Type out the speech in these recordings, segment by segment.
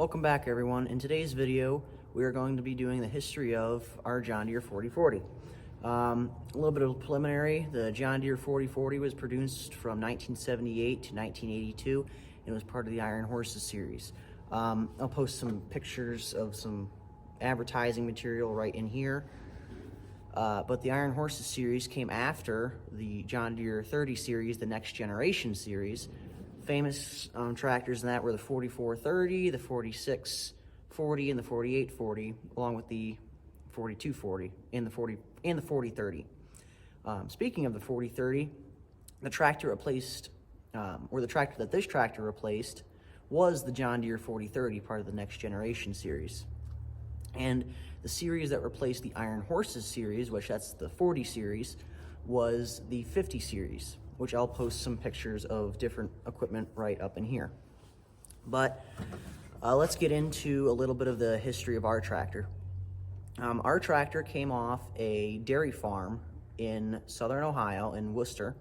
Welcome back, everyone. In today's video, we are going to be doing the history of our John Deere 4040. A little bit of preliminary. The John Deere 4040 was produced from 1978 to 1982 and was part of the Iron Horses series. I'll post some pictures of some advertising material right in here. But the Iron Horses series came after the John Deere 30 series, the Next Generation series. Famous tractors in that were the 4430, the 4640, and the 4840, along with the 4240 and the 4030. Speaking of the 4030, the tractor replaced, the tractor that this tractor replaced was the John Deere 4030, part of the Next Generation series. And the series that replaced the Iron Horses series, which that's the 40 series, was the 50 series, which I'll post some pictures of different equipment right up in here. But let's get into a little bit of the history of our tractor. Our tractor came off a dairy farm in southern Ohio, in Worcester,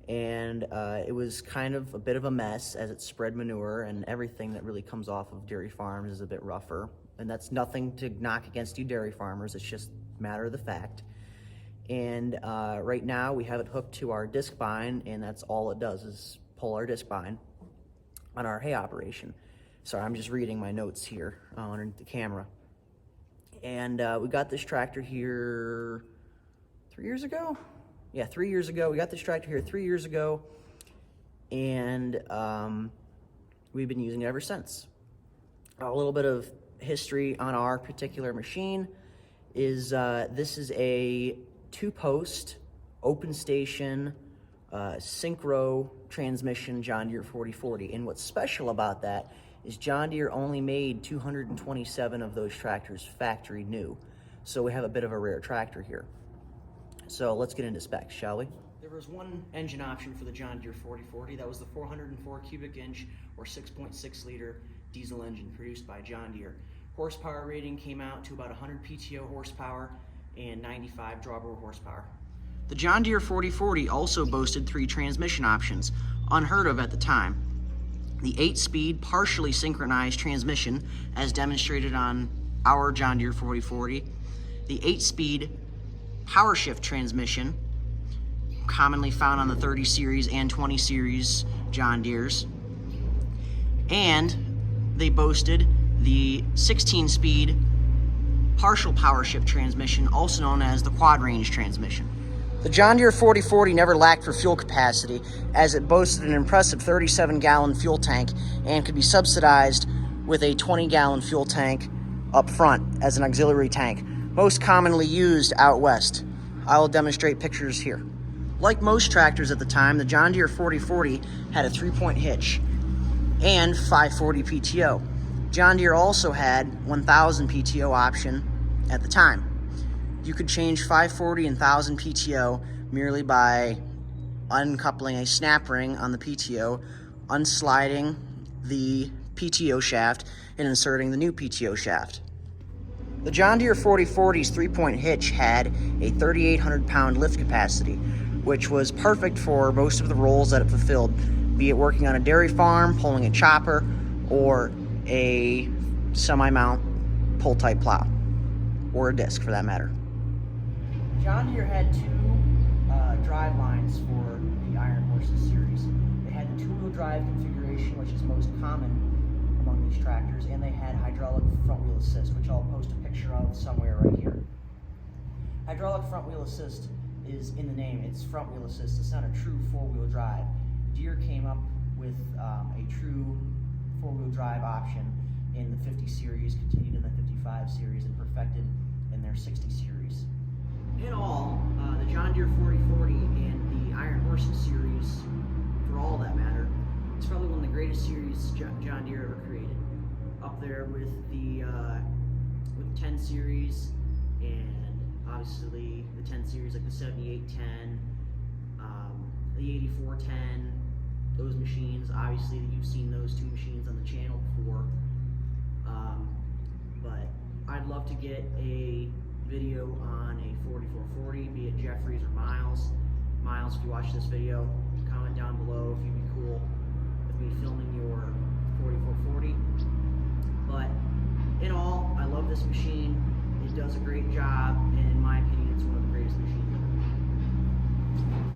and it was kind of a bit of a mess as it spread manure, and everything that really comes off of dairy farms is a bit rougher. And that's nothing to knock against you dairy farmers, it's just a matter of the fact. And right now we have it hooked to our disc bind, and that's all it does is pull our disc bind on our hay operation. Sorry, I'm just reading my notes here underneath the camera. And we got this tractor here 3 years ago? Yeah, 3 years ago. We got this tractor here 3 years ago, and we've been using it ever since. A little bit of history on our particular machine is this is a two-post open station synchro transmission John Deere 4040, and what's special about that is John Deere only made 227 of those tractors factory new, so we have a bit of a rare tractor here. So let's get into specs, shall we? There was one engine option for the John Deere 4040. That was the 404 cubic inch or 6.6 liter diesel engine produced by John Deere. Horsepower rating came out to about 100 PTO horsepower and 95 drawbar horsepower. The John Deere 4040 also boasted 3 transmission options, unheard of at the time. The 8-speed partially synchronized transmission, as demonstrated on our John Deere 4040. The 8-speed power shift transmission, commonly found on the 30 series and 20 series John Deeres. And they boasted the 16-speed partial power shift transmission, also known as the quad range transmission. The John Deere 4040 never lacked for fuel capacity, as it boasted an impressive 37-gallon fuel tank and could be subsidized with a 20-gallon fuel tank up front as an auxiliary tank, most commonly used out west. I will demonstrate pictures here. Like most tractors at the time, the John Deere 4040 had a 3-point hitch and 540 PTO. John Deere also had 1000 PTO option at the time. You could change 540 and 1000 PTO merely by uncoupling a snap ring on the PTO, unsliding the PTO shaft, and inserting the new PTO shaft. The John Deere 4040's 3-point hitch had a 3,800 pound lift capacity, which was perfect for most of the roles that it fulfilled, be it working on a dairy farm, pulling a chopper, or a semi-mount pull-type plow, or a disc for that matter. John Deere had 2 drive lines for the Iron Horses series. They had the 2-wheel drive configuration, which is most common among these tractors, and they had hydraulic front wheel assist, which I'll post a picture of somewhere right here. Hydraulic front wheel assist is in the name. It's front wheel assist. It's not a true 4-wheel drive. Deere came up with a true 4-wheel drive option in the 50 series, continued in the 55 series, and perfected in their 60 series. In all, the John Deere 4040 and the Iron Horses series, for all that matter, it's probably one of the greatest series John Deere ever created. Up there with the 10 series, and obviously the 10 series like the 7810, the 8410, those machines. Obviously you've seen those 2 machines on the channel before, but I'd love to get a video on a 4440, be it Jeffries or Miles. Miles, if you watch this video, comment down below if you'd be cool with me filming your 4440. this machine. It does a great job, and in my opinion, it's one of the greatest machines